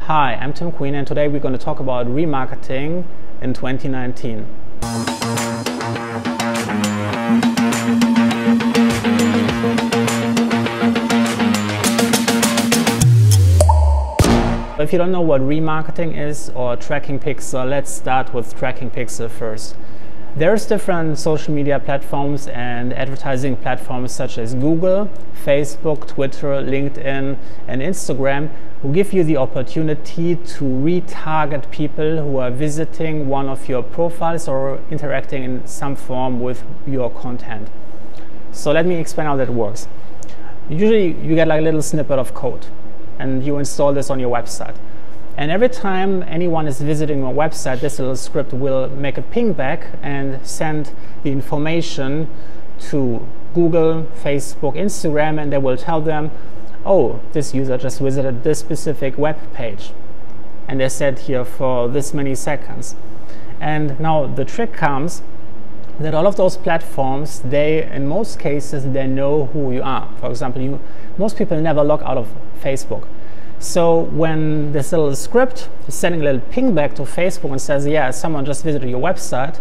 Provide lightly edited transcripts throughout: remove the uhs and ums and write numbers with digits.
Hi, I'm Tim Queen and today we're going to talk about remarketing in 2019. If you don't know what remarketing is or tracking pixel, let's start with tracking pixel first. There's different social media platforms and advertising platforms such as Google, Facebook, Twitter, LinkedIn, and Instagram who give you the opportunity to retarget people who are visiting one of your profiles or interacting in some form with your content. So let me explain how that works. Usually you get like a little snippet of code and you install this on your website. And every time anyone is visiting your website, this little script will make a ping back and send the information to Google, Facebook, Instagram, and they will tell them, oh, this user just visited this specific web page. And they sat here for this many seconds. And now the trick comes that all of those platforms, in most cases, they know who you are. For example, most people never log out of Facebook. So when this little script is sending a little ping back to Facebook and says, yeah, someone just visited your website,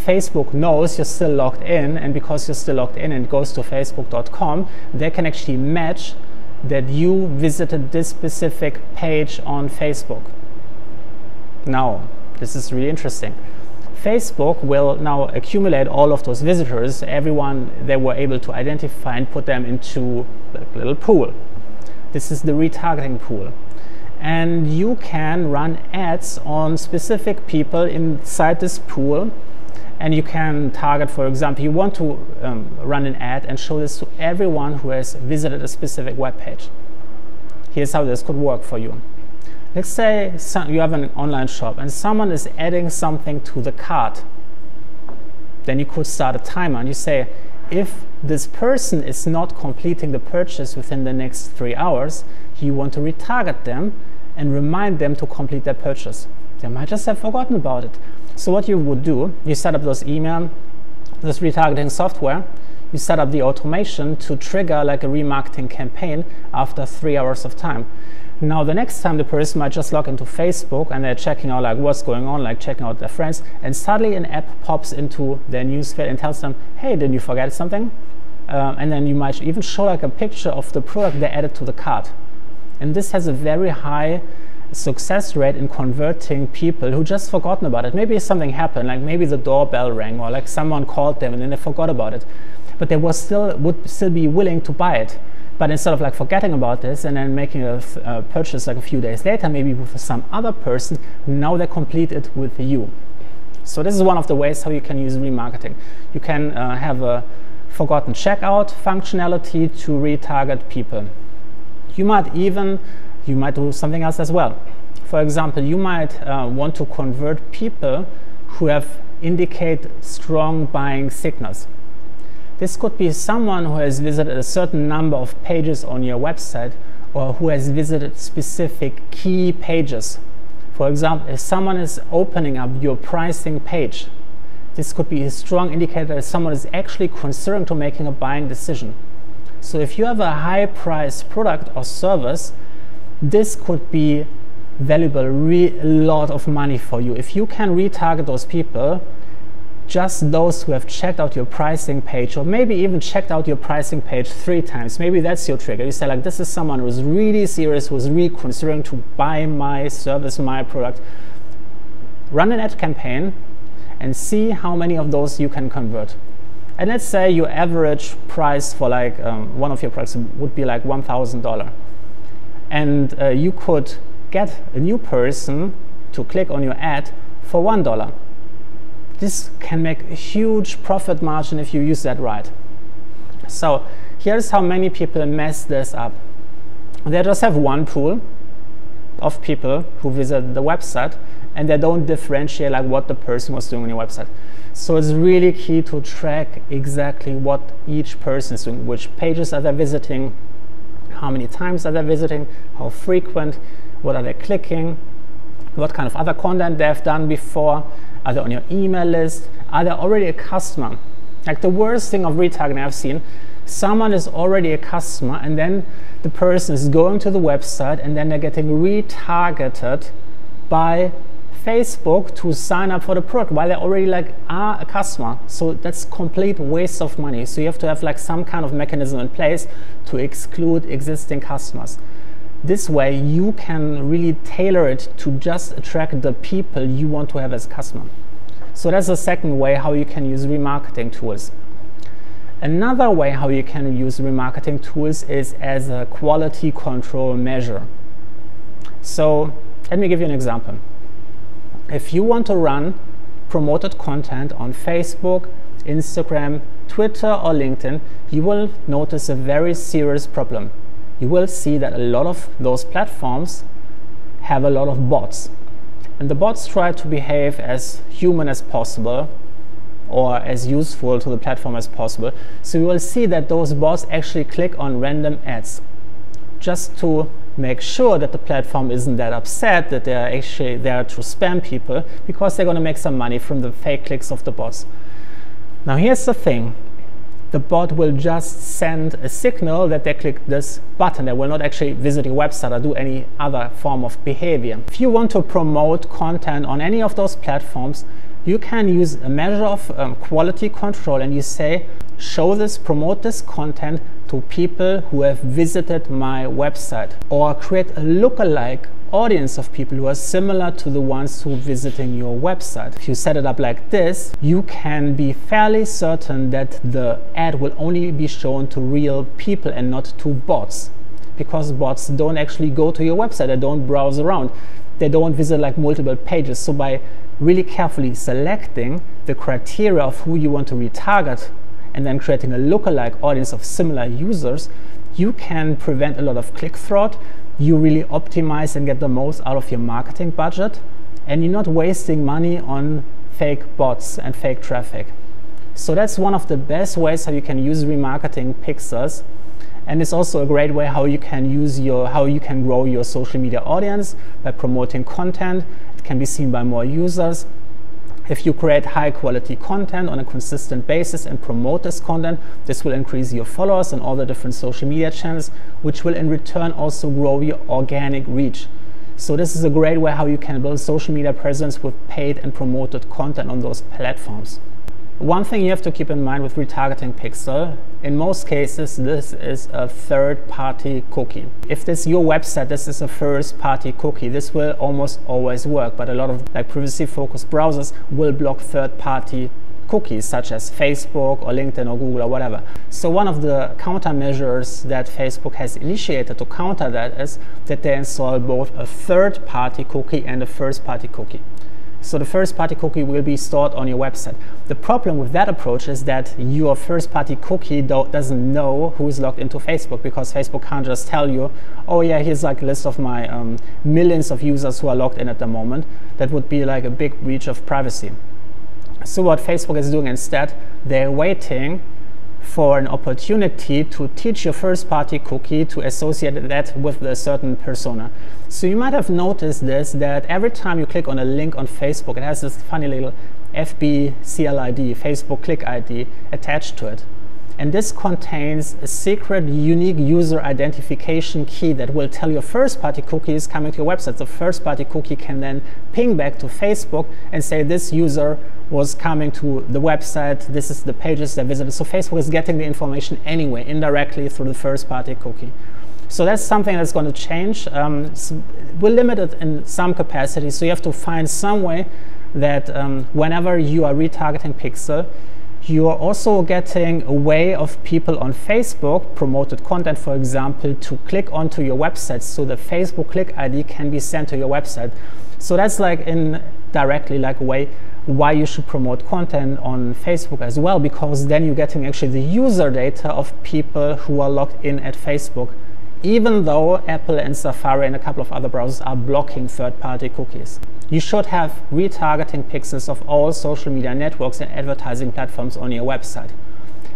Facebook knows you're still logged in, and because you're still logged in and it goes to facebook.com, they can actually match that you visited this specific page on Facebook. Now, this is really interesting. Facebook will now accumulate all of those visitors, everyone they were able to identify, and put them into a little pool. This is the retargeting pool. And you can run ads on specific people inside this pool. And you can target, for example, you want to run an ad and show this to everyone who has visited a specific web page. Here's how this could work for you. Let's say you have an online shop and someone is adding something to the cart. Then you could start a timer and you say, if this person is not completing the purchase within the next 3 hours, you want to retarget them and remind them to complete their purchase. They might just have forgotten about it. So what you would do, you set up this retargeting software, you set up the automation to trigger like a remarketing campaign after 3 hours of time. Now the next time the person might just log into Facebook and they're checking out like what's going on, like checking out their friends, and suddenly an app pops into their newsfeed and tells them, hey, didn't you forget something? And then you might even show like a picture of the product they added to the cart. And this has a very high success rate in converting people who just forgotten about it. Maybe something happened, like maybe the doorbell rang or like someone called them and then they forgot about it. But they would still be willing to buy it. But instead of like forgetting about this and then making a purchase like a few days later, maybe with some other person, now they complete it with you. So this is one of the ways how you can use remarketing. You can have a forgotten checkout functionality to retarget people. You might do something else as well. For example, you might want to convert people who have indicate strong buying signals. This could be someone who has visited a certain number of pages on your website or who has visited specific key pages. For example, if someone is opening up your pricing page, this could be a strong indicator that someone is actually considering to making a buying decision. So if you have a high price product or service, this could be valuable, a lot of money for you. If you can retarget those people, just those who have checked out your pricing page, or maybe even checked out your pricing page 3 times. Maybe that's your trigger. You say like, this is someone who's really serious, who's really considering to buy my service, my product. Run an ad campaign and see how many of those you can convert. And let's say your average price for like one of your products would be like $1,000. And you could get a new person to click on your ad for $1. This can make a huge profit margin if you use that right. So here's how many people mess this up. They just have one pool of people who visit the website and they don't differentiate like what the person was doing on your website. So it's really key to track exactly what each person is doing, which pages are they visiting, how many times are they visiting, how frequent, what are they clicking, what kind of other content they've done before, are they on your email list, are they already a customer. Like the worst thing of retargeting I've seen, Someone is already a customer, and then the person is going to the website, and then they're getting retargeted by Facebook to sign up for the product while they already are a customer. So that's complete waste of money. So you have to have some kind of mechanism in place to exclude existing customers. This way you can really tailor it to just attract the people you want to have as a customer. So that's the second way how you can use remarketing tools. Another way how you can use remarketing tools is as a quality control measure. So let me give you an example. If you want to run promoted content on Facebook, Instagram, Twitter or LinkedIn, you will notice a very serious problem. You will see that a lot of those platforms have a lot of bots. And the bots try to behave as human as possible or as useful to the platform as possible. So you will see that those bots actually click on random ads just to make sure that the platform isn't that upset that they're actually there to spam people, because they're going to make some money from the fake clicks of the bots. Now here's the thing. The bot will just send a signal that they click this button. They will not actually visit your website or do any other form of behavior. If you want to promote content on any of those platforms, you can use a measure of quality control, and you say, promote this content to people who have visited my website, or create a lookalike audience of people who are similar to the ones who are visiting your website. If you set it up like this, you can be fairly certain that the ad will only be shown to real people and not to bots, because bots don't actually go to your website, they don't browse around, they don't visit multiple pages. So by really carefully selecting the criteria of who you want to retarget and then creating a lookalike audience of similar users, you can prevent a lot of click fraud. You really optimize and get the most out of your marketing budget, and you're not wasting money on fake bots and fake traffic. So that's one of the best ways how you can use remarketing pixels, and it's also a great way how you can grow your social media audience by promoting content. It can be seen by more users. If you create high quality content on a consistent basis and promote this content, this will increase your followers on all the different social media channels, which will in return also grow your organic reach. So this is a great way how you can build social media presence with paid and promoted content on those platforms. One thing you have to keep in mind with retargeting pixel, in most cases this is a third-party cookie. If this is your website, this is a first-party cookie. This will almost always work, but a lot of privacy-focused browsers will block third-party cookies such as Facebook or LinkedIn or Google or whatever. So one of the countermeasures that Facebook has initiated to counter that is that they install both a third-party cookie and a first-party cookie. So the first-party cookie will be stored on your website. The problem with that approach is that your first-party cookie doesn't know who is logged into Facebook, because Facebook can't just tell you, oh yeah, here's a list of my millions of users who are logged in at the moment. That would be a big breach of privacy. So what Facebook is doing instead, they're waiting for an opportunity to teach your first-party cookie to associate that with a certain persona. So you might have noticed this, that every time you click on a link on Facebook, it has this funny little FB CLID, Facebook Click ID, attached to it. And this contains a secret, unique user identification key that will tell your first-party cookie is coming to your website. The first-party cookie can then ping back to Facebook and say this user was coming to the website, this is the pages they visited. So Facebook is getting the information anyway, indirectly through the first-party cookie. So that's something that's going to change. We're limited in some capacity, so you have to find some way that whenever you are retargeting pixel, you are also getting a way of people on Facebook, promoted content for example, to click onto your website, so the Facebook Click ID can be sent to your website. So that's indirectly a way why you should promote content on Facebook as well, because then you're getting actually the user data of people who are logged in at Facebook, even though Apple and Safari and a couple of other browsers are blocking third-party cookies. You should have retargeting pixels of all social media networks and advertising platforms on your website.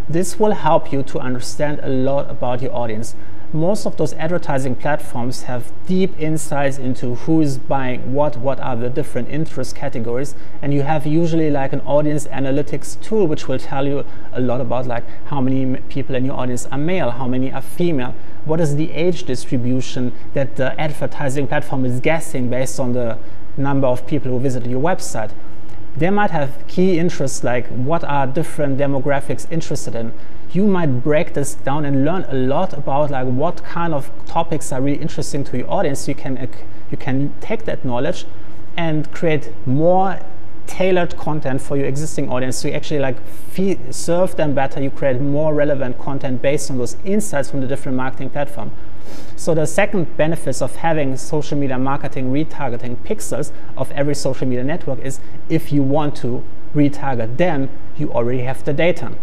This will help you to understand a lot about your audience. most of those advertising platforms have deep insights into who is buying what are the different interest categories, and you have usually like an audience analytics tool which will tell you a lot about like how many people in your audience are male, how many are female, what is the age distribution that the advertising platform is guessing based on the number of people who visit your website. They might have key interests like what are different demographics interested in. You might break this down and learn a lot about like what kind of topics are really interesting to your audience. You can take that knowledge and create more tailored content for your existing audience. So you actually like serve them better. You create more relevant content based on those insights from the different marketing platforms. So the second benefits of having social media marketing retargeting pixels of every social media network is if you want to retarget them, you already have the data.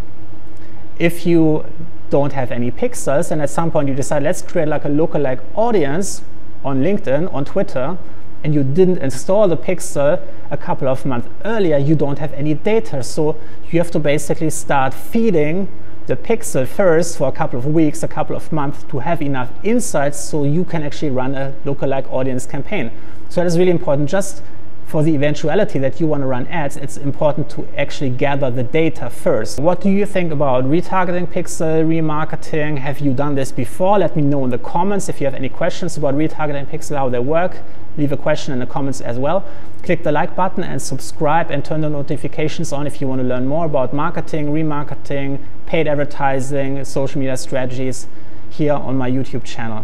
If you don't have any pixels and at some point you decide let's create like a lookalike audience on LinkedIn, on Twitter, and you didn't install the pixel a couple of months earlier, you don't have any data. So you have to basically start feeding the pixel first for a couple of weeks, a couple of months to have enough insights so you can actually run a lookalike audience campaign. So that is really important. Just for the eventuality that you want to run ads, it's important to actually gather the data first. What do you think about retargeting pixel, remarketing? Have you done this before? Let me know in the comments. If you have any questions about retargeting pixel, how they work, leave a question in the comments as well. Click the like button and subscribe and turn the notifications on if you want to learn more about marketing, remarketing, paid advertising, social media strategies here on my YouTube channel.